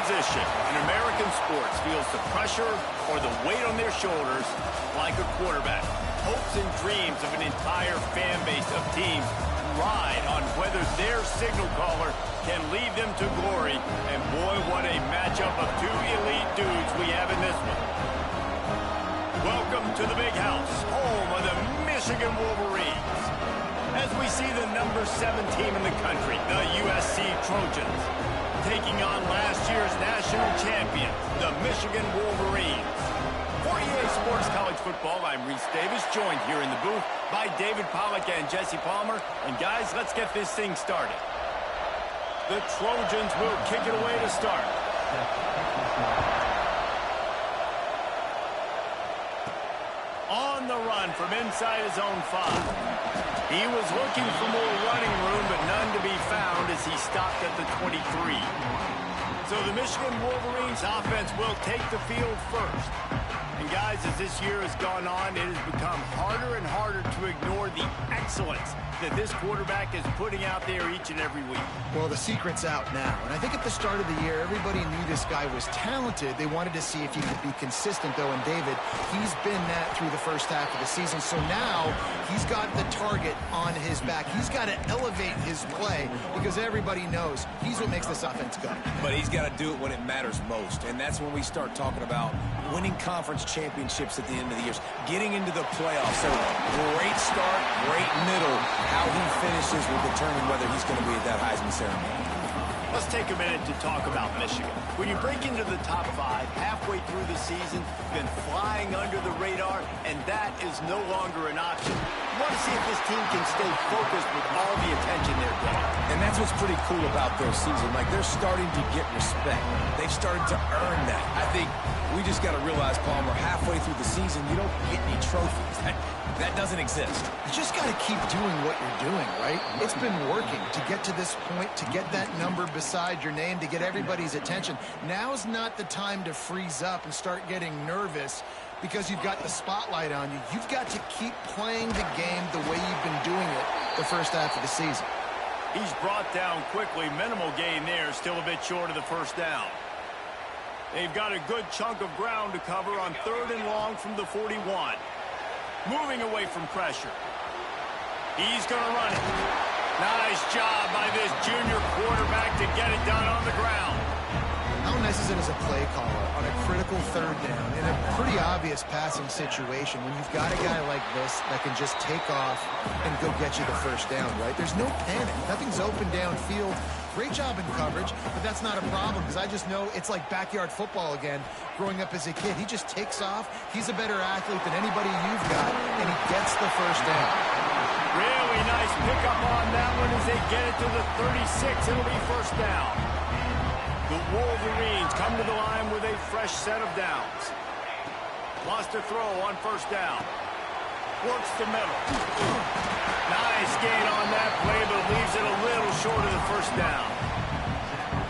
position in American sports feels the pressure or the weight on their shoulders like a quarterback. Hopes and dreams of an entire fan base of teams ride on whether their signal caller can lead them to glory. And boy, what a matchup of two elite dudes we have in this one. Welcome to the Big House, home of the Michigan Wolverines. As we see the number 7 team in the country, the USC Trojans, taking on last year's national champions, the Michigan Wolverines. For EA Sports College Football, I'm Reese Davis, joined here in the booth by David Pollack and Jesse Palmer. And guys, let's get this thing started. The Trojans will kick it away to start. On the run from inside his own 5. He was looking for more running room, but none to be found as he stopped at the 23. So the Michigan Wolverines offense will take the field first. And guys, as this year has gone on, it has become harder and harder to ignore the excellence that this quarterback is putting out there each and every week. Well, the secret's out now. And I think at the start of the year, everybody knew this guy was talented. They wanted to see if he could be consistent, though. And David, he's been that through the first half of the season. So now he's got the target on his back. He's got to elevate his play because everybody knows he's what makes this offense go. But he's got to do it when it matters most. And that's when we start talking about winning conference championships at the end of the year, getting into the playoffs. So great start, great middle. How he finishes will determine whether he's going to be at that Heisman ceremony. Let's take a minute to talk about Michigan. When you break into the top 5 halfway through the season, then flying under the radar, and that is no longer an option. You want to see if this team can stay focused with all the attention they're getting. And that's what's pretty cool about their season. Like, they're starting to get respect. They've started to earn that. I think we just got to realize, Palmer, halfway through the season, you don't get any trophies. That doesn't exist. You just got to keep doing what you're doing, right? It's been working to get to this point, to get that number beside your name, to get everybody's attention. Now's not the time to freeze up and start getting nervous because you've got the spotlight on you. You've got to keep playing the game the way you've been doing it the first half of the season. He's brought down quickly. Minimal gain there, still a bit short of the first down. They've got a good chunk of ground to cover on 3rd and long from the 41. Moving away from pressure. He's going to run it. Nice job by this junior quarterback to get it done on the ground. How nice is it as a play caller on a critical 3rd down in a pretty obvious passing situation when you've got a guy like this that can just take off and go get you the first down, right? There's no panic. Nothing's open downfield. Great job in coverage, but that's not a problem because I just know it's like backyard football again. Growing up as a kid, he just takes off. He's a better athlete than anybody you've got, and he gets the first down. Really nice pickup on that one as they get it to the 36. It'll be first down. The Wolverines come to the line with a fresh set of downs. Lost a throw on first down. Works the middle. Nice gain on that play, but leaves it a little short of the first down.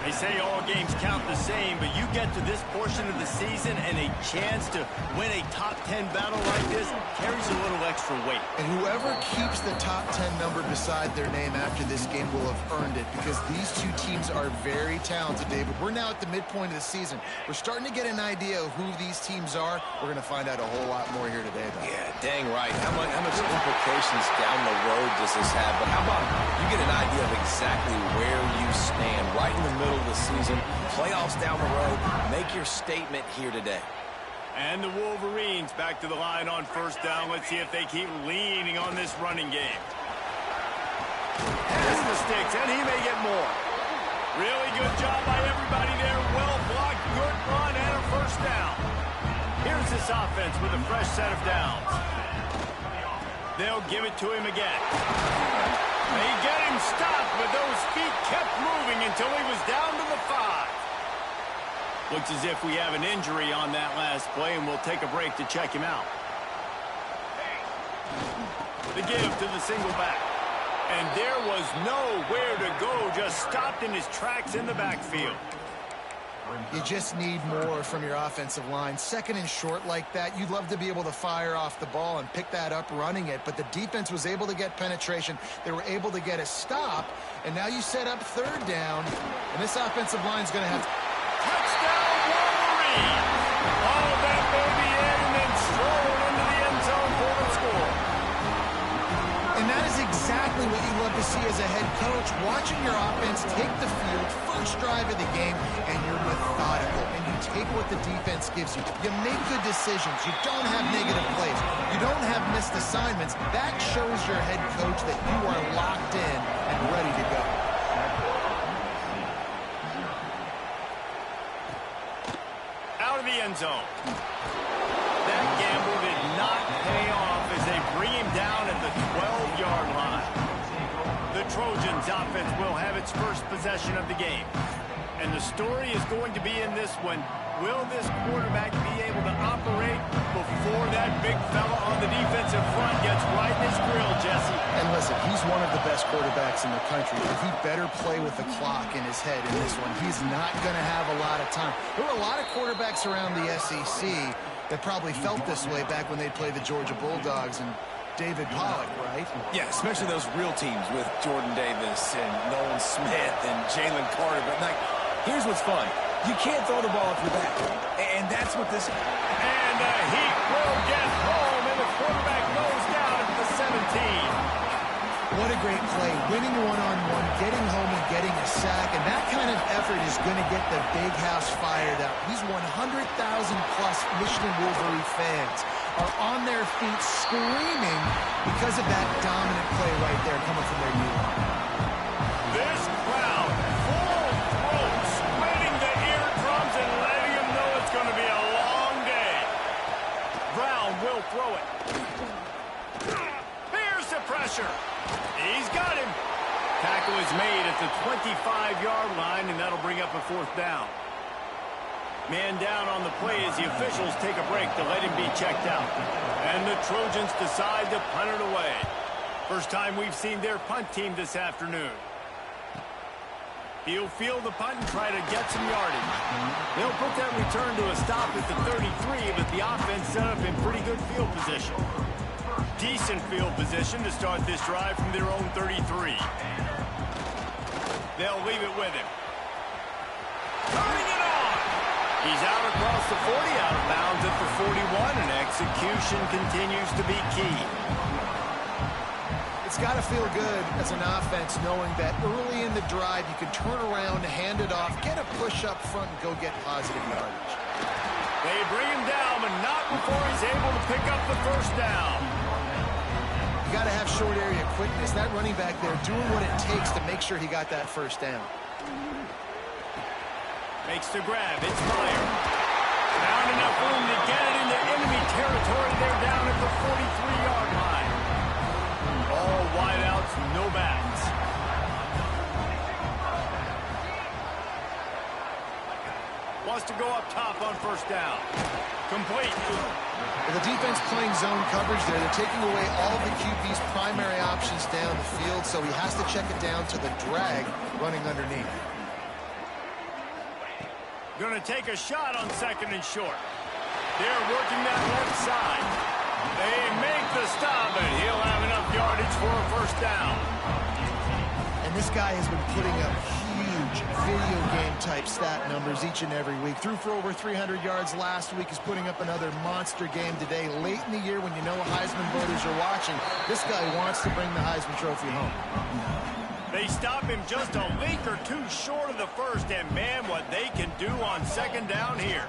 They say all games count the same, but you get to this portion of the season and a chance to win a top 10 battle like this carries a little extra weight. And whoever keeps the top 10 number beside their name after this game will have earned it because these two teams are very talented, David. We're now at the midpoint of the season. We're starting to get an idea of who these teams are. We're going to find out a whole lot more here today, though. Yeah, dang right. How much implications down the road does this have? But how about you get an idea of exactly where you stand right in the middle of the season, playoffs down the road, make your statement here today. And the Wolverines back to the line on first down. Let's see if they keep leaning on this running game. Has the sticks, and he may get more. Really good job by everybody there. Well blocked, good run, and a first down. Here's this offense with a fresh set of downs. They'll give it to him again. They get him stopped, but those feet kept moving until he was down to the 5. Looks as if we have an injury on that last play, and we'll take a break to check him out. The give to the single back. And there was nowhere to go, just stopped in his tracks in the backfield. You just need more from your offensive line. 2nd and short like that, you'd love to be able to fire off the ball and pick that up running it, but the defense was able to get penetration. They were able to get a stop, and now you set up 3rd down, and this offensive line is going to have Oh, that may be in and then stroll into the end zone for the score. And that is exactly what you love to see as a head coach, watching your offense take the field, first drive of the game, and you're methodical, and you take what the defense gives you. You make good decisions. You don't have negative plays. You don't have missed assignments. That shows your head coach that you are locked in and ready to go. Out of the end zone. That gamble did not pay off as they bring him down at the 12-yard line. The Trojans' offense will have its first possession of the game. And the story is going to be in this one. Will this quarterback be able to operate before that big fella on the defensive front gets right in his grill, Jesse? And listen, he's one of the best quarterbacks in the country. He better play with the clock in his head in this one. He's not going to have a lot of time. There were a lot of quarterbacks around the SEC that probably felt this way back when they played the Georgia Bulldogs and David Pollock, right? Yeah, especially those real teams with Jordan Davis and Nolan Smith and Jalen Carter. But, like, here's what's fun. You can't throw the ball off your back. And that's what this... And the heat will get home, and the quarterback goes down at the 17. What a great play. Winning one-on-one, getting home and getting a sack, and that kind of effort is going to get the big house fired up. These 100,000-plus Michigan Wolverine fans are on their feet screaming because of that dominant play right there coming from their unit. This crowd, full throat, splitting the eardrums and letting them know it's going to be a long day. Brown will throw it. Here's the pressure. He's got him. Tackle is made at the 25-yard line, and that'll bring up a fourth down. Man down on the play as the officials take a break to let him be checked out. And the Trojans decide to punt it away. First time we've seen their punt team this afternoon. He'll field the punt and try to get some yardage. They'll put that return to a stop at the 33, but the offense set up in pretty good field position. Decent field position to start this drive from their own 33. They'll leave it with him. Turning it on! He's out across the 40, out of bounds at the 41, and execution continues to be key. It's got to feel good as an offense knowing that early in the drive you can turn around, hand it off, get a push up front, and go get positive yardage. They bring him down, but not before he's able to pick up the first down. You got to have short area quickness. That running back there doing what it takes to make sure he got that first down. Makes the grab. It's Meyer. Found enough room to get it into enemy territory. They're down at the 43-yard line. All wideouts, no backs. Wants to go up top on first down. Complete. With the defense playing zone coverage there, they're taking away all the QB's primary options down the field, so he has to check it down to the drag running underneath. Going to take a shot on second and short. They're working that left side. They make the stop, and he'll have enough yardage for a first down. And this guy has been putting up huge video game-type stat numbers each and every week. Threw for over 300 yards last week. He's putting up another monster game today. Late in the year when you know Heisman voters are watching, this guy wants to bring the Heisman Trophy home. They stop him just a leak or two short of the first, and man, what they can do on second down here.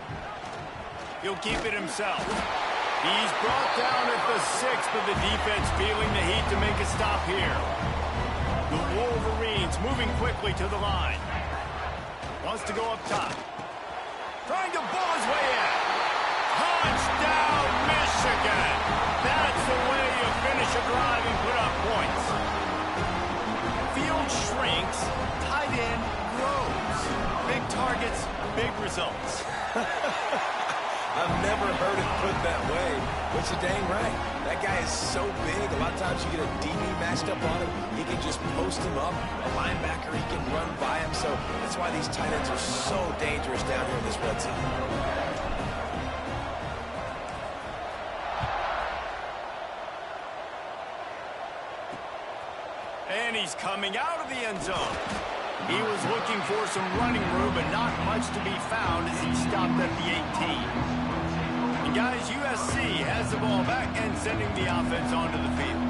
He'll keep it himself. He's brought down at the 6, but the defense feeling the heat to make a stop here. The Wolverines moving quickly to the line. Wants to go up top. Trying to bull his way in. Touchdown, Michigan! That's the way you finish a drive and put up points. Field shrinks, tight end grows. Big targets, big results. I've never heard it put that way, but you're dang right. That guy is so big, a lot of times you get a DB matched up on him. He can just post him up. A linebacker, he can run by him. So that's why these tight ends are so dangerous down here in this red zone. And he's coming out of the end zone. He was looking for some running room, but not much to be found as he stopped at the 18. And guys, USC has the ball back and sending the offense onto the field.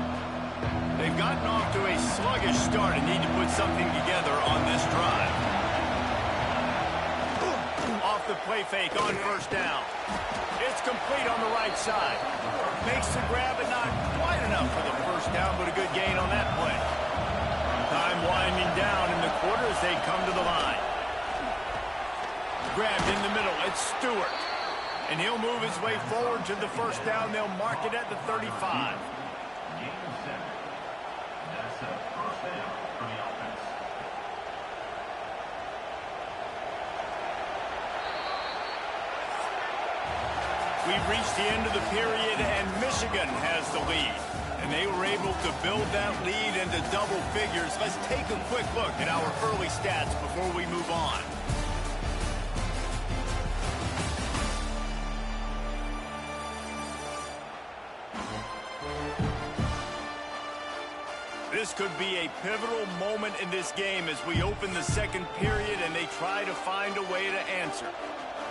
They've gotten off to a sluggish start and need to put something together on this drive. Off the play fake on first down. It's complete on the right side. Makes the grab, but not quite enough for the first down, but a good gain on that play. Time winding down in the quarter as they come to the line. Grabbed in the middle. It's Stewart. And he'll move his way forward to the first down. They'll mark it at the 35. We've reached the end of the period, and Michigan has the lead. And they were able to build that lead into double figures. Let's take a quick look at our early stats before we move on. This could be a pivotal moment in this game as we open the second period and they try to find a way to answer.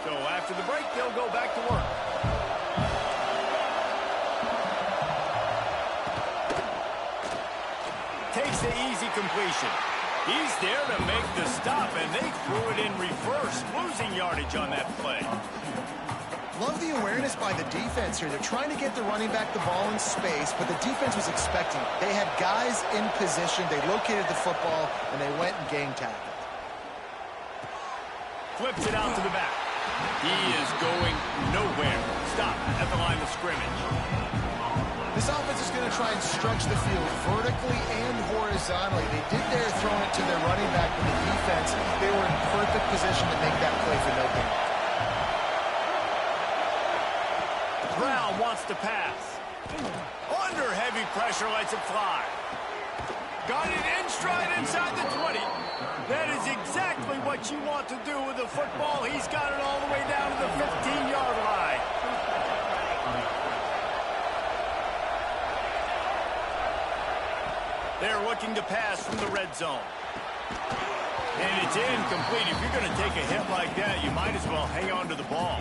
So after the break, they'll go back to work. Takes the easy completion. He's there to make the stop, and they threw it in reverse, losing yardage on that play. Love the awareness by the defense here. They're trying to get the running back the ball in space, but the defense was expecting it. They had guys in position. They located the football, and they went and gang tackled. Flips it out to the back. He is going nowhere. Stop at the line of scrimmage. This offense is going to try and stretch the field vertically and horizontally. They did their throwing it to their running back with the defense. They were in perfect position to make that play for no gain. Brown wants to pass. Under heavy pressure, lets it fly. Got it in stride inside the 20. That is exactly what you want to do with the football. He's got it all the way down to the 15-yard line. They're looking to pass from the red zone. And it's incomplete. If you're going to take a hit like that, you might as well hang on to the ball.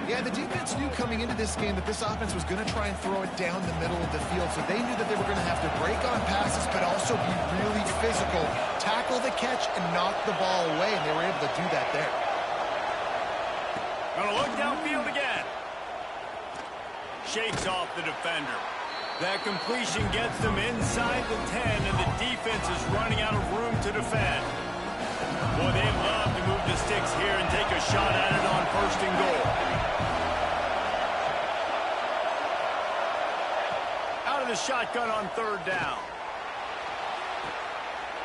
Yeah, the defense knew coming into this game that this offense was going to try and throw it down the middle of the field, so they knew that they were going to have to break on passes but also be really physical, tackle the catch, and knock the ball away, and they were able to do that there. Gonna look downfield again. Shakes off the defender. That completion gets them inside the 10, and the defense is running out of room to defend. Boy, they'd love to move the sticks here and take a shot at it on first and goal. Out of the shotgun on third down.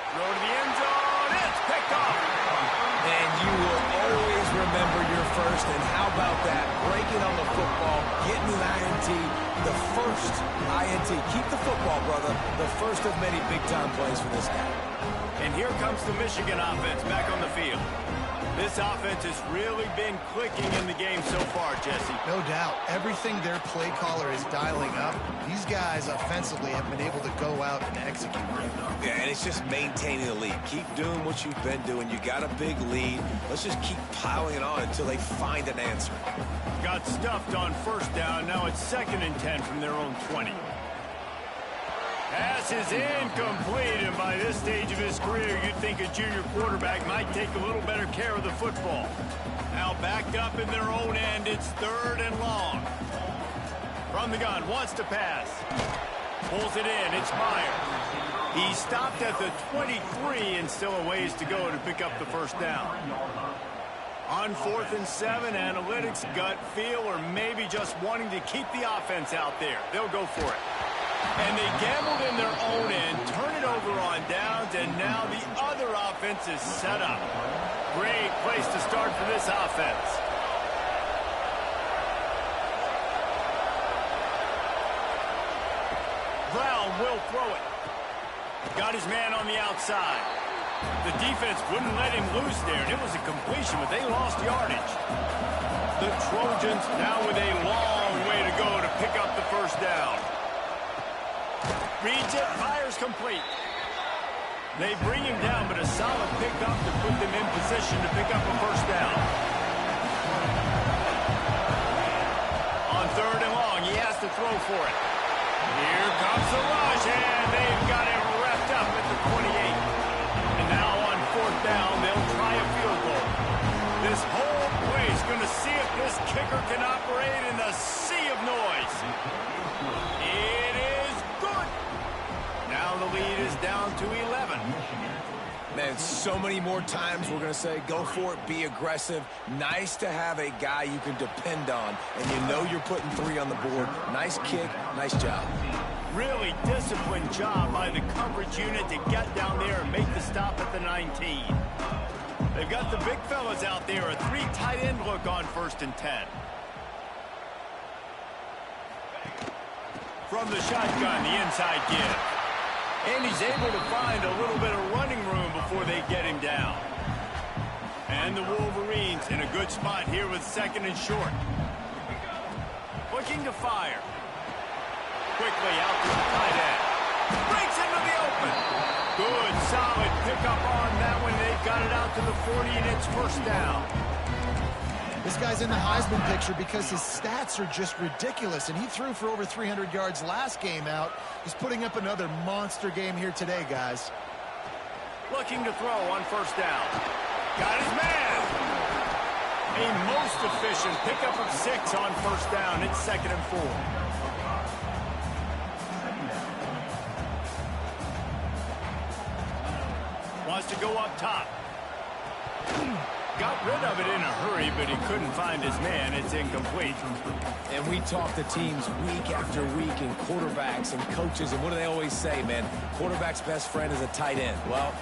Throw to the end zone. It's picked off. And you will always remember your first. And how about that? Breaking on the football, getting an INT, the first INT. Keep the football, brother. The first of many big-time plays for this guy. And here comes the Michigan offense back on the field. This offense has really been clicking in the game so far, Jesse. No doubt. Everything their play caller is dialing up, these guys offensively have been able to go out and execute. Yeah, and it's just maintaining the lead. Keep doing what you've been doing. You got a big lead. Let's just keep piling it on until they find an answer. Got stuffed on first down. Now it's 2nd and 10 from their own 20. Pass is incomplete, and by this stage of his career, you'd think a junior quarterback might take a little better care of the football. Now backed up in their own end, it's 3rd and long. From the gun, wants to pass. Pulls it in, it's Myers. He stopped at the 23 and still a ways to go to pick up the first down. On 4th and 7, analytics, gut feel, or maybe just wanting to keep the offense out there. They'll go for it. And they gambled in their own end, turn it over on downs, and now the other offense is set up. Great place to start for this offense. Brown will throw it. Got his man on the outside. The defense wouldn't let him loose there, and it was a completion, but they lost yardage. The Trojans now with a long way to go to pick up the first down. Reads it, fires complete. They bring him down, but a solid pickup to put them in position to pick up a first down. On 3rd and long, he has to throw for it. Here comes the rush, and they've got it wrapped up at the 28. And now on 4th down, they'll try a field goal. This whole place going to see if this kicker can operate in the sea of noise. It is good. Now the lead is down to 11. Man, so many more times we're going to say, go for it, be aggressive. Nice to have a guy you can depend on, and you know you're putting 3 on the board. Nice kick, nice job. Really disciplined job by the coverage unit to get down there and make the stop at the 19. They've got the big fellas out there, a 3 tight end look on 1st and 10. From the shotgun, the inside give. And he's able to find a little bit of running room before they get him down. And the Wolverines in a good spot here with 2nd and short. Looking to fire. Quickly out to the tight end. Breaks into the open. Good, solid pickup on that one. They've got it out to the 40, and it's 1st down. This guy's in the Heisman picture because his stats are just ridiculous, and he threw for over 300 yards last game out. He's putting up another monster game here today, guys. Looking to throw on 1st down. Got his man. A most efficient pickup of 6 on 1st down. It's 2nd and 4. Wants to go up top. Got rid of it in a hurry, but he couldn't find his man. It's incomplete. And we talk to teams week after week, and quarterbacks and coaches, and what do they always say, man? Quarterback's best friend is a tight end. Well,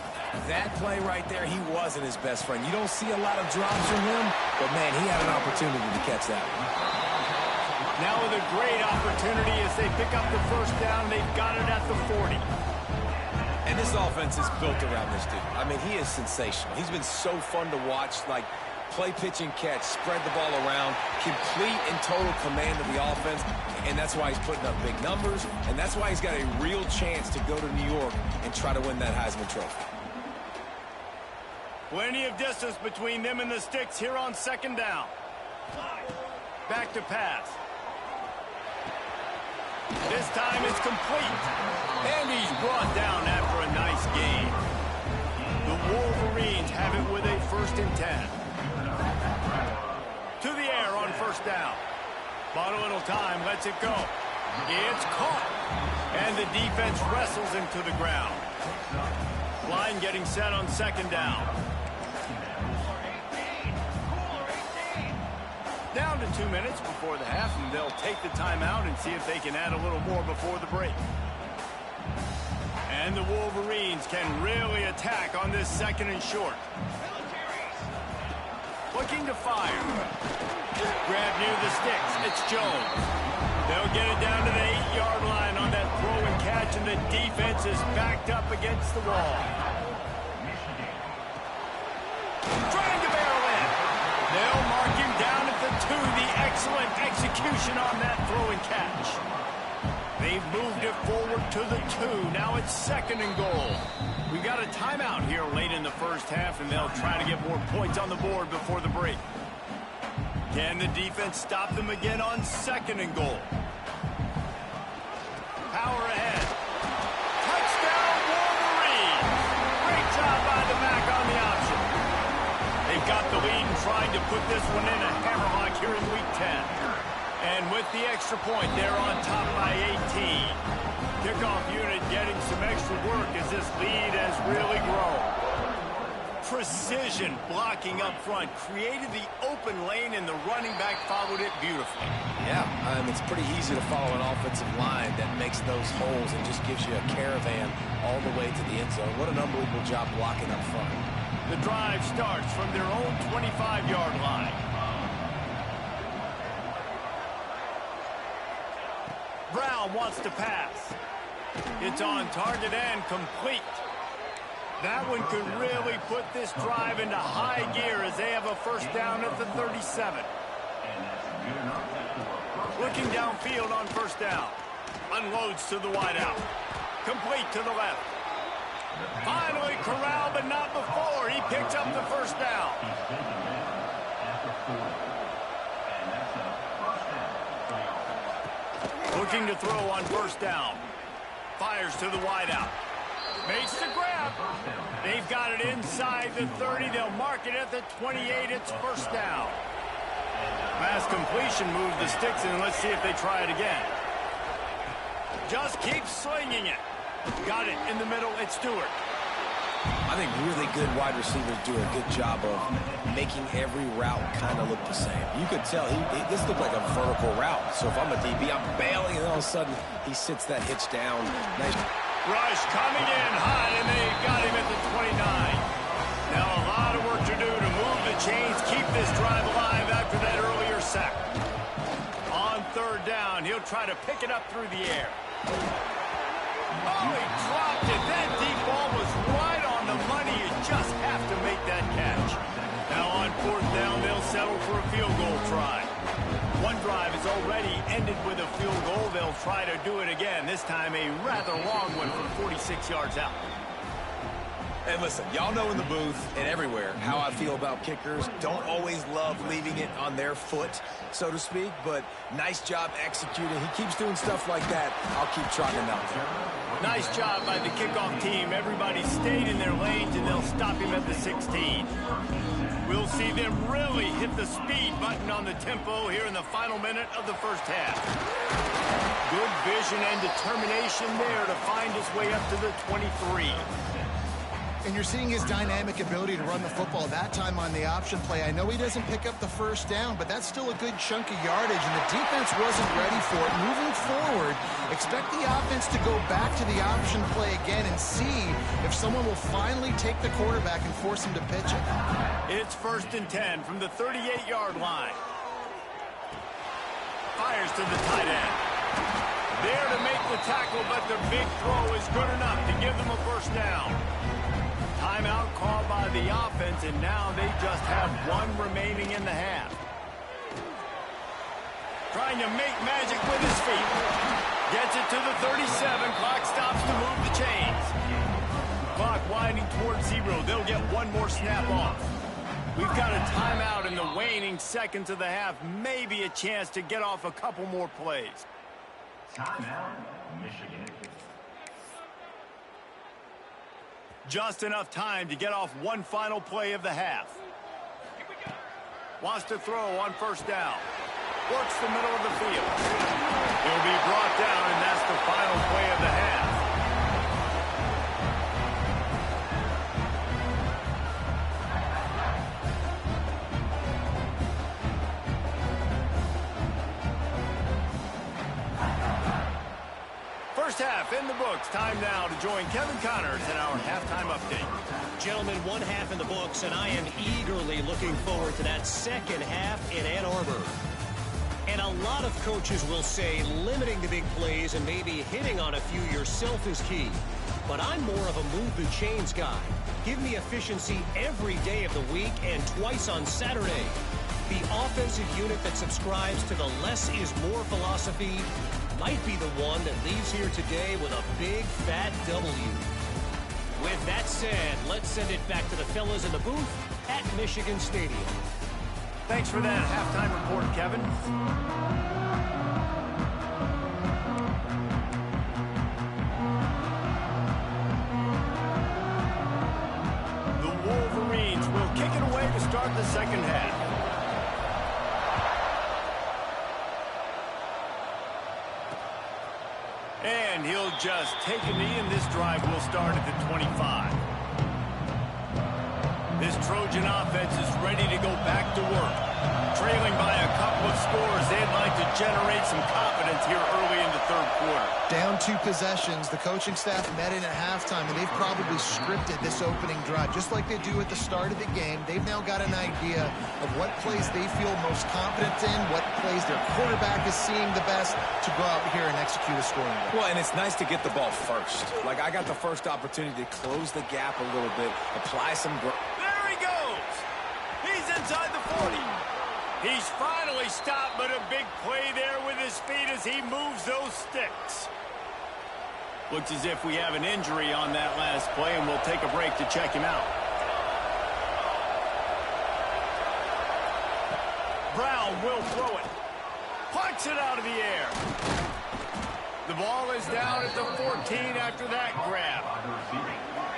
that play right there, he wasn't his best friend. You don't see a lot of drops from him, but, man, he had an opportunity to catch that one. Now with a great opportunity as they pick up the 1st down. They've got it at the 40. And this offense is built around this dude. I mean, he is sensational. He's been so fun to watch, like play, pitch, and catch, spread the ball around, complete and total command of the offense, and that's why he's putting up big numbers, and that's why he's got a real chance to go to New York and try to win that Heisman Trophy. Plenty of distance between them and the sticks here on 2nd down. Back to pass. This time it's complete. And he's brought down after a nice gain. The Wolverines have it with a 1st and 10. To the air on 1st down. Bought a little time, lets it go. It's caught. And the defense wrestles him to the ground. Line getting set on 2nd down. Down to 2 minutes before the half, and they'll take the timeout and see if they can add a little more before the break. And the Wolverines can really attack on this 2nd and short. Looking to fire. Grab near the sticks. It's Jones. They'll get it down to the 8-yard line on that throw and catch, and the defense is backed up against the wall. Trying to barrel in. They'll mark him down at the 2. The excellent execution on that throw and catch. They've moved it forward to the 2. Now it's 2nd and goal. We've got a timeout here late in the 1st half, and they'll try to get more points on the board before the break. Can the defense stop them again on 2nd and goal? Power ahead. Touchdown, Wolverines! Great job by the back on the option. They've got the lead and trying to put this one in a hammerlock here in Week 10. And with the extra point, they're on top by 18. Kickoff unit getting some extra work as this lead has really grown. Precision blocking up front created the open lane, and the running back followed it beautifully. Yeah, it's pretty easy to follow an offensive line that makes those holes and just gives you a caravan all the way to the end zone. What an unbelievable job blocking up front. The drive starts from their own 25-yard line. Brown wants to pass. It's on target and complete. That one could really put this drive into high gear as they have a 1st down at the 37. Looking downfield on 1st down. Unloads to the wideout. Complete to the left. Finally corralled, but not before. He picks up the first down. Looking to throw on first down. Fires to the wideout. Makes the grab. They've got it inside the 30. They'll mark it at the 28. It's first down. Pass completion moves the sticks in. Let's see if they try it again. Just keep slinging it. Got it in the middle. It's Stewart. I think really good wide receivers do a good job of making every route kind of look the same. You could tell this looked like a vertical route. So if I'm a DB, I'm bailing, and all of a sudden he sits that hitch down. Nice rush coming in hot, and they got him at the 29. Now a lot of work to do to move the chains, keep this drive alive after that earlier sack. On third down, he'll try to pick it up through the air. Oh, he dropped it. That deep ball was right on the money. You just have to make that catch. Now on fourth down, they'll settle for a field goal try. One drive is already ended with a field goal. They'll try to do it again. This time a rather long one from 46 yards out. And listen, y'all know in the booth and everywhere how I feel about kickers. Don't always love leaving it on their foot, so to speak, but nice job executing. He keeps doing stuff like that. I'll keep trotting him out there. Nice job by the kickoff team. Everybody stayed in their lanes, and they'll stop him at the 16. We'll see them really hit the speed button on the tempo here in the final minute of the first half. Good vision and determination there to find his way up to the 23. And you're seeing his dynamic ability to run the football, that time on the option play. I know he doesn't pick up the first down, but that's still a good chunk of yardage, and the defense wasn't ready for it. Moving forward, expect the offense to go back to the option play again and see if someone will finally take the quarterback and force him to pitch it. It's 1st and 10 from the 38-yard line. Fires to the tight end. There to make the tackle, but the big throw is good enough to give them a first down. Timeout called by the offense, and now they just have one remaining in the half. Trying to make magic with his feet. Gets it to the 37. Clock stops to move the chains. Clock winding towards 0. They'll get one more snap off. We've got a timeout in the waning seconds of the half. Maybe a chance to get off a couple more plays. Timeout, Michigan. Just enough time to get off one final play of the half. Wants to throw on first down. Works the middle of the field. He'll be brought down, and that's the final play of the half. First half in the books. Time now to join Kevin Connors in our halftime update. Gentlemen, one half in the books, and I am eagerly looking forward to that second half in Ann Arbor. And a lot of coaches will say limiting the big plays and maybe hitting on a few yourself is key. But I'm more of a move the chains guy. Give me efficiency every day of the week and twice on Saturday. The offensive unit that subscribes to the less is more philosophy might be the one that leaves here today with a big fat W. With that said, let's send it back to the fellas in the booth at Michigan Stadium. Thanks for that halftime report, Kevin. The Wolverines will kick it away to start the second half. And he'll just take a knee, and this drive will start at the 25. This Trojan offense is ready to go back to work. Trailing by a couple of scores, they'd like to generate some confidence here early in the third quarter. Down 2 possessions, the coaching staff met in at halftime, and they've probably scripted this opening drive. Just like they do at the start of the game, they've now got an idea of what plays they feel most confident in, what plays their quarterback is seeing the best to go out here and execute a scoring goal. Well, and it's nice to get the ball first. Like, I got the first opportunity to close the gap a little bit, apply some growth. There he goes. He's inside the 40. He's finally stopped, but a big play there with his feet as he moves those sticks. Looks as if we have an injury on that last play, and we'll take a break to check him out. Brown will throw it. Punts it out of the air. The ball is down at the 14 after that grab.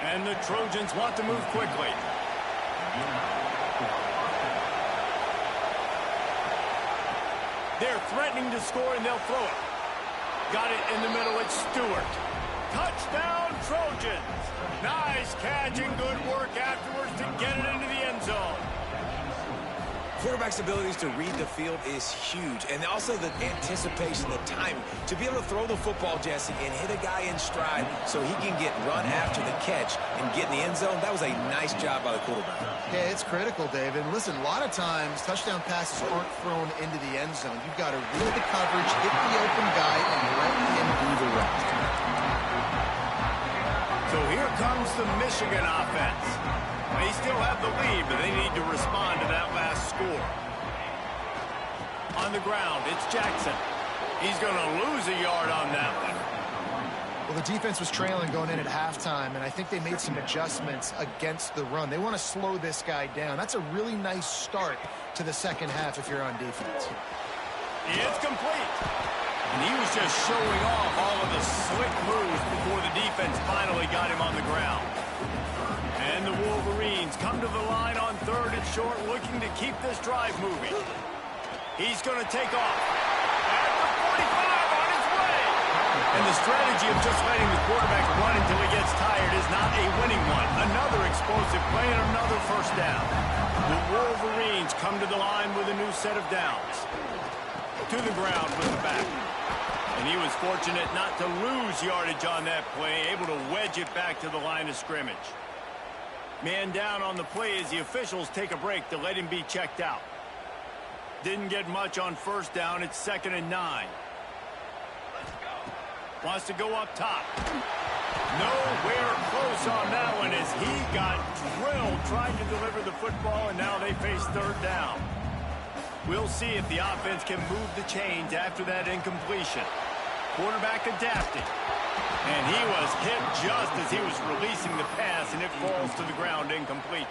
And the Trojans want to move quickly. They're threatening to score, and they'll throw it. Got it in the middle. It's Stewart. Touchdown, Trojans. Nice catch and good work afterwards to get it into the end zone. Quarterback's abilities to read the field is huge, and also the anticipation, the timing. To be able to throw the football, Jesse, and hit a guy in stride so he can get run after the catch and get in the end zone, that was a nice job by the quarterback. Yeah, it's critical, David. Listen, a lot of times touchdown passes aren't thrown into the end zone. You've got to read the coverage, hit the open guy, and let him do the rest. So here comes the Michigan offense. They still have the lead, but they need to respond to that last score. On the ground, it's Jackson. He's going to lose a yard on that one. Well, the defense was trailing going in at halftime, and I think they made some adjustments against the run. They want to slow this guy down. That's a really nice start to the second half if you're on defense. It's complete. And he was just showing off all of the slick moves before the defense finally got him on the ground. And the Wolverines come to the line on third and short, looking to keep this drive moving. He's going to take off. At the 45, on his way. And the strategy of just letting the quarterback run until he gets tired is not a winning one. Another explosive play and another first down. The Wolverines come to the line with a new set of downs. To the ground with the back. And he was fortunate not to lose yardage on that play, able to wedge it back to the line of scrimmage. Man down on the play as the officials take a break to let him be checked out. Didn't get much on first down. It's 2nd and 9. Wants to go up top. Nowhere close on that one as he got drilled trying to deliver the football, and now they face third down. We'll see if the offense can move the chains after that incompletion. Quarterback adapted. And he was hit just as he was releasing the pass, and it falls to the ground incomplete.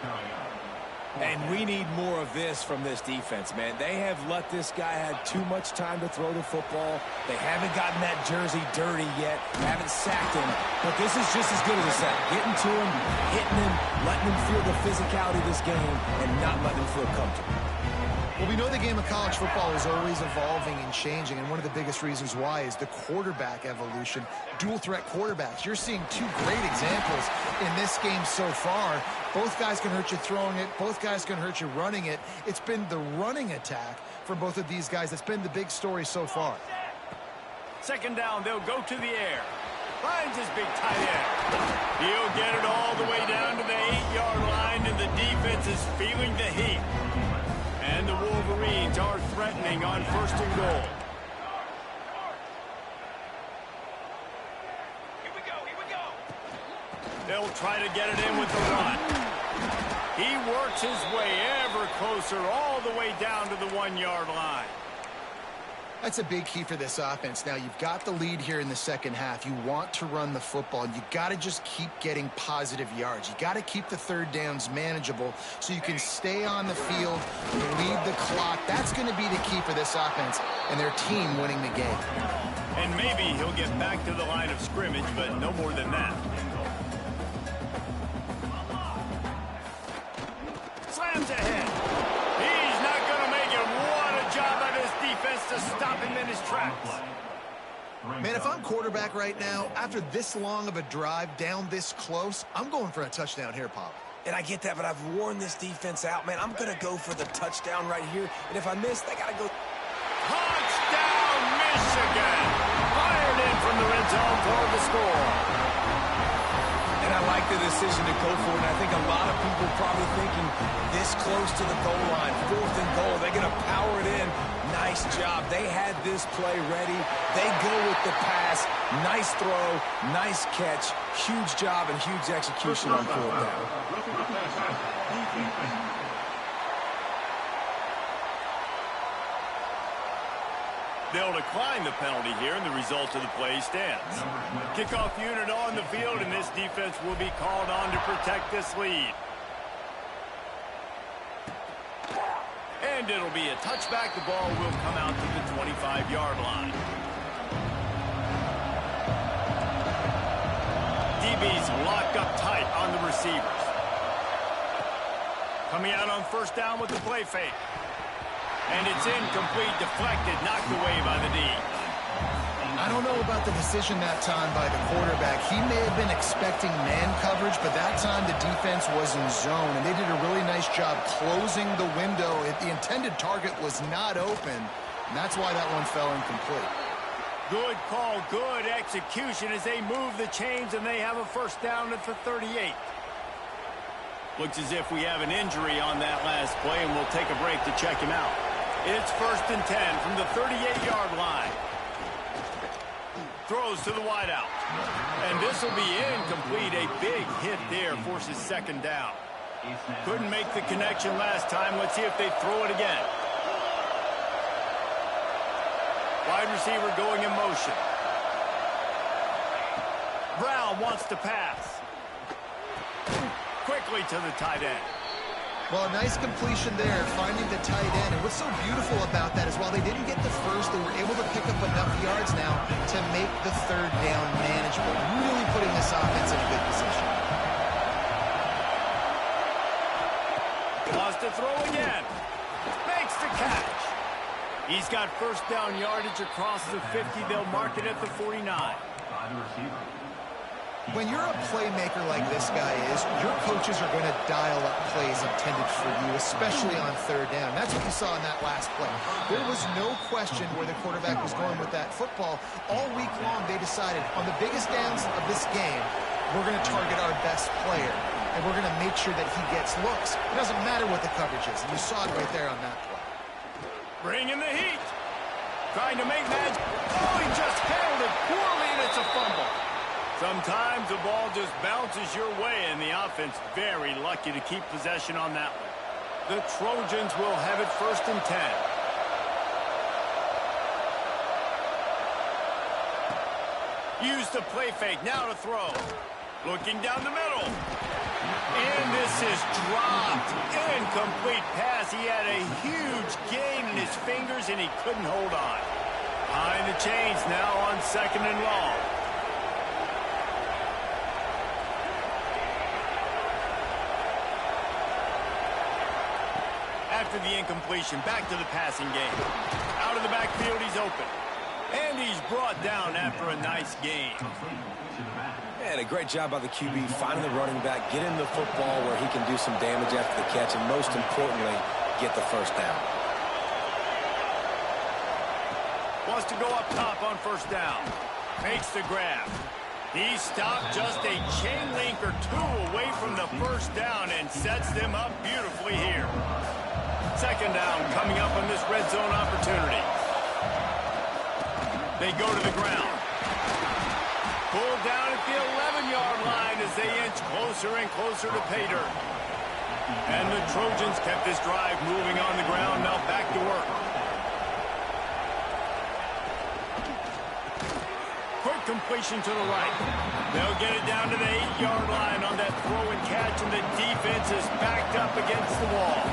And we need more of this from this defense, man. They have let this guy have too much time to throw the football. They haven't gotten that jersey dirty yet, haven't sacked him. But this is just as good as a sack. Getting to him, hitting him, letting him feel the physicality of this game, and not letting him feel comfortable. Well, we know the game of college football is always evolving and changing, and one of the biggest reasons why is the quarterback evolution. Dual-threat quarterbacks. You're seeing two great examples in this game so far. Both guys can hurt you throwing it. Both guys can hurt you running it. It's been the running attack for both of these guys that's been the big story so far. 2nd down, they'll go to the air. Finds his big tight end. He'll get it all the way down to the 8-yard line, and the defense is feeling the heat. And the Wolverines are threatening on 1st and goal. Here we go. They'll try to get it in with the run. He works his way ever closer all the way down to the 1-yard line. That's a big key for this offense. Now, you've got the lead here in the second half. You want to run the football, and you got to just keep getting positive yards. You got to keep the third downs manageable so you can stay on the field, lead the clock. That's going to be the key for this offense and their team winning the game. And maybe he'll get back to the line of scrimmage, but no more than that. Slams ahead. He's not going to make it. What a job by this defense to stop him in his tracks. Man, if I'm quarterback right now, after this long of a drive down this close, I'm going for a touchdown here, Pop. And I get that, but I've worn this defense out, man. I'm going to go for the touchdown right here. And if I miss, they got to go. Touchdown, Michigan. Fired in from the red zone for the score. And I like the decision to go for it. And I think a lot of people probably thinking this close to the goal line, 4th and goal, they're going to power it in. Nice job. They had this play ready. They go with the pass. Nice throw, nice catch. Huge job and huge execution on 4th down. They'll decline the penalty here, and the result of the play stands. Kickoff unit on the field, and this defense will be called on to protect this lead. And it'll be a touchback. The ball will come out to the 25-yard line. DB's locked up tight on the receivers. Coming out on first down with the play fake. And it's incomplete, deflected, knocked away by the D. I don't know about the decision that time by the quarterback. He may have been expecting man coverage, but that time the defense was in zone, and they did a really nice job closing the window. The intended target was not open, and that's why that one fell incomplete. Good call, good execution as they move the chains, and they have a first down at the 38. Looks as if we have an injury on that last play, and we'll take a break to check him out. It's 1st and 10 from the 38-yard line. Throws to the wideout. And this will be incomplete. A big hit there forces second down. Couldn't make the connection last time. Let's see if they throw it again. Wide receiver going in motion. Brown wants to pass. Quickly to the tight end. Well, a nice completion there, finding the tight end. And what's so beautiful about that is while they didn't get the first, they were able to pick up enough yards now to make the third down manageable. Really putting this offense in a good position. Lost to throw again. Makes the catch. He's got first down yardage across the 50. They'll mark it at the 49. When you're a playmaker like this guy is, your coaches are going to dial up plays intended for you, especially on third down. That's what you saw in that last play. There was no question where the quarterback was going with that football. All week long, they decided on the biggest downs of this game, we're going to target our best player, and we're going to make sure that he gets looks. It doesn't matter what the coverage is, and you saw it right there on that play. Bring in the heat. Trying to make magic. Oh, he just handled it poorly, and it's a fumble. Sometimes the ball just bounces your way, and the offense very lucky to keep possession on that one. The Trojans will have it 1st and 10. Use the play fake, now to throw. Looking down the middle. And this is dropped. Incomplete pass. He had a huge gain in his fingers, and he couldn't hold on. Behind the chains now on 2nd and long. After the incompletion, back to the passing game. Out of the backfield, he's open. And he's brought down after a nice gain. And a great job by the QB finding the running back, getting the football where he can do some damage after the catch, and most importantly, get the first down. Wants to go up top on first down. Makes the grab. He stopped just a chain link or two away from the first down and sets them up beautifully here. Second down coming up on this red zone opportunity. They go to the ground. Pulled down at the 11-yard line as they inch closer and closer to pay dirt. And the Trojans kept this drive moving on the ground. Now back to work. Quick completion to the right. They'll get it down to the 8-yard line on that throw and catch, and the defense is backed up against the wall.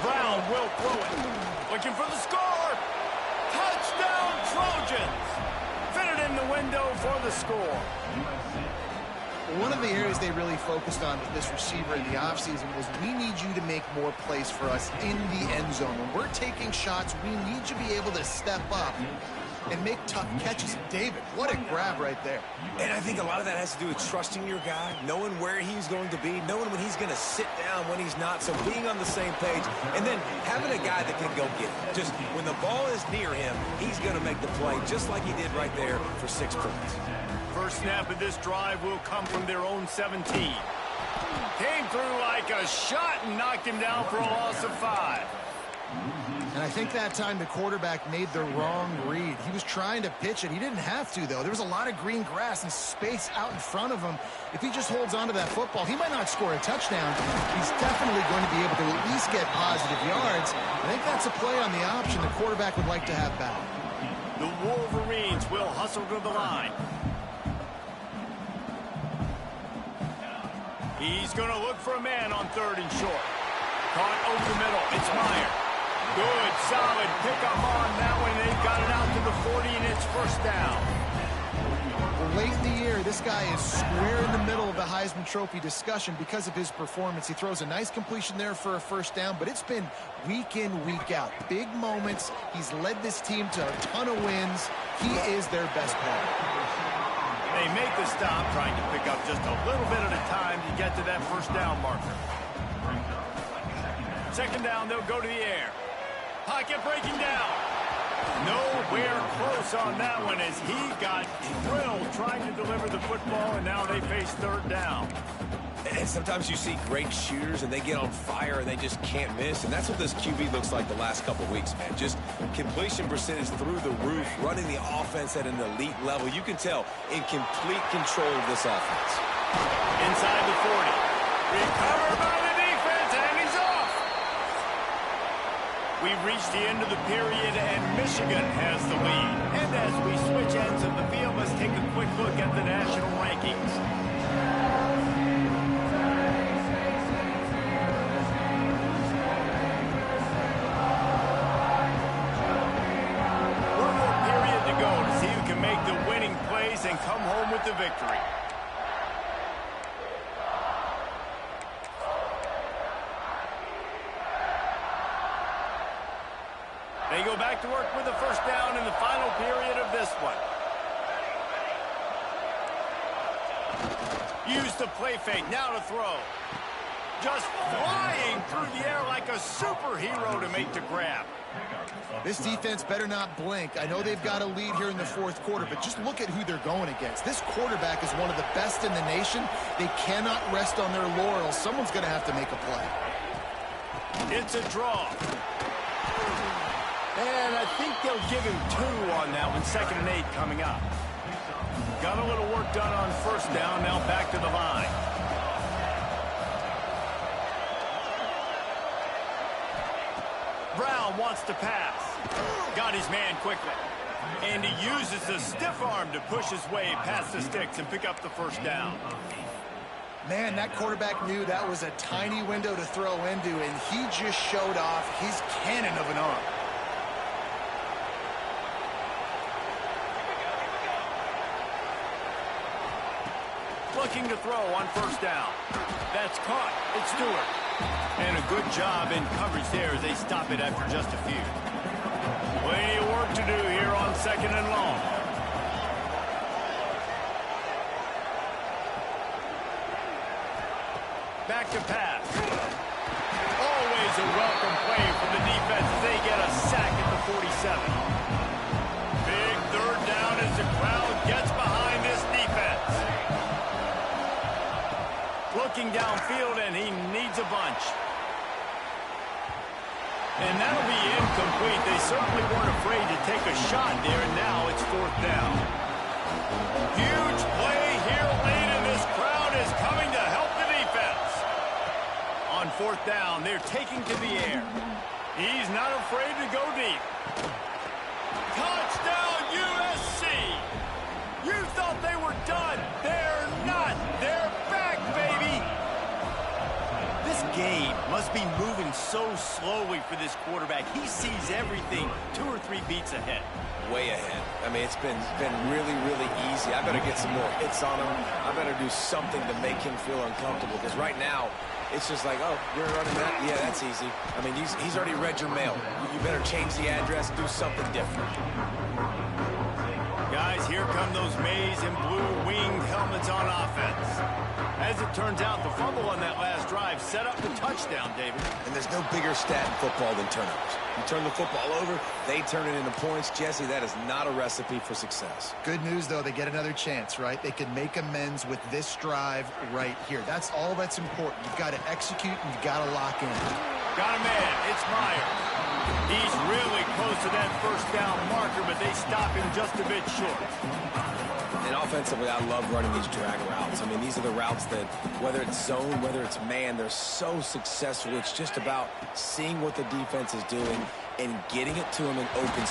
Brown will throw it. Looking for the score. Touchdown, Trojans. Fit it in the window for the score. One of the areas they really focused on with this receiver in the offseason was we need you to make more plays for us in the end zone. When we're taking shots, we need you to be able to step up and make tough catches. David, what a grab right there. And I think a lot of that has to do with trusting your guy, knowing where he's going to be, knowing when he's going to sit down, when he's not, so being on the same page, and then having a guy that can go get it. Just when the ball is near him, he's going to make the play just like he did right there for 6 points. First snap of this drive will come from their own 17. Came through like a shot and knocked him down for a loss of 5. And I think that time the quarterback made the wrong read. He was trying to pitch it. He didn't have to, though. There was a lot of green grass and space out in front of him. If he just holds on to that football, he might not score a touchdown. He's definitely going to be able to at least get positive yards. I think that's a play on the option the quarterback would like to have back. The Wolverines will hustle to the line. He's going to look for a man on 3rd and short. Caught over the middle. It's Meyer. Good, solid pickup on that one. They've got it out to the 40, and it's 1st down. Well, late in the year, this guy is square in the middle of the Heisman Trophy discussion because of his performance. He throws a nice completion there for a 1st down, but it's been week in, week out. Big moments. He's led this team to a ton of wins. He is their best player. They make the stop, trying to pick up just a little bit at a time to get to that 1st down marker. 2nd down, they'll go to the air. Pocket breaking down. Nowhere close on that one as he got drilled trying to deliver the football, and now they face 3rd down. And sometimes you see great shooters, and they get on fire, and they just can't miss. And that's what this QB looks like the last couple of weeks, man. Just completion percentage through the roof, running the offense at an elite level. You can tell in complete control of this offense. Inside the 40. Recovered by the defense, and he's off. We've reached the end of the period, and Michigan has the lead. And as we switch ends of the field, let's take a quick look at the national rankings. One more period to go to see who can make the winning plays and come home with the victory. They go back to work with the 1st down in the final period of this one. Use the play fake, now to throw. Just flying through the air like a superhero to make the grab. This defense better not blink. I know they've got a lead here in the 4th quarter, but just look at who they're going against. This quarterback is one of the best in the nation. They cannot rest on their laurels. Someone's going to have to make a play. It's a draw. And I think they'll give him 2 on that one. 2nd and 8 coming up. Got a little work done on 1st down. Now back to the line. Brown wants to pass. Got his man quickly. And he uses the stiff arm to push his way past the sticks and pick up the 1st down. Man, that quarterback knew that was a tiny window to throw into, and he just showed off his cannon of an arm. Looking to throw on 1st down. That's caught. It's Stewart. And a good job in coverage there as they stop it after just a few. Plenty of work to do here on 2nd and long. Back to pass. Always a welcome play from the defense as they get a sack at the 47. Big 3rd down as the crowd gets behind this defense. Looking downfield, and he needs a bunch. And that'll be incomplete. They certainly weren't afraid to take a shot there, and now it's 4th down. Huge play here late, and this crowd is coming to help the defense. On 4th down, they're taking to the air. He's not afraid to go deep. Touchdown, USC! You thought they were done. They're not. They're back, baby. This game must be moving so slowly for this quarterback. He sees everything 2 or 3 beats ahead. Way ahead. I mean, it's been really, really easy. I better get some more hits on him. I better do something to make him feel uncomfortable, because right now, it's just like, oh, you're running that? Yeah, that's easy. I mean, he's already read your mail. You better change the address, do something different. Guys, here come those maize and blue winged helmets on offense. As it turns out, the fumble on that last drive set up the touchdown, David. And there's no bigger stat in football than turnovers. You turn the football over, they turn it into points. Jesse, that is not a recipe for success. Good news, though, they get another chance, right? They can make amends with this drive right here. That's all that's important. You've got to execute, and you've got to lock in. Got a man. It's Meyer. He's really close to that first down marker, but they stop him just a bit short. And offensively, I love running these drag routes. I mean, these are the routes that, whether it's zone, whether it's man, they're so successful. It's just about seeing what the defense is doing and getting it to them in open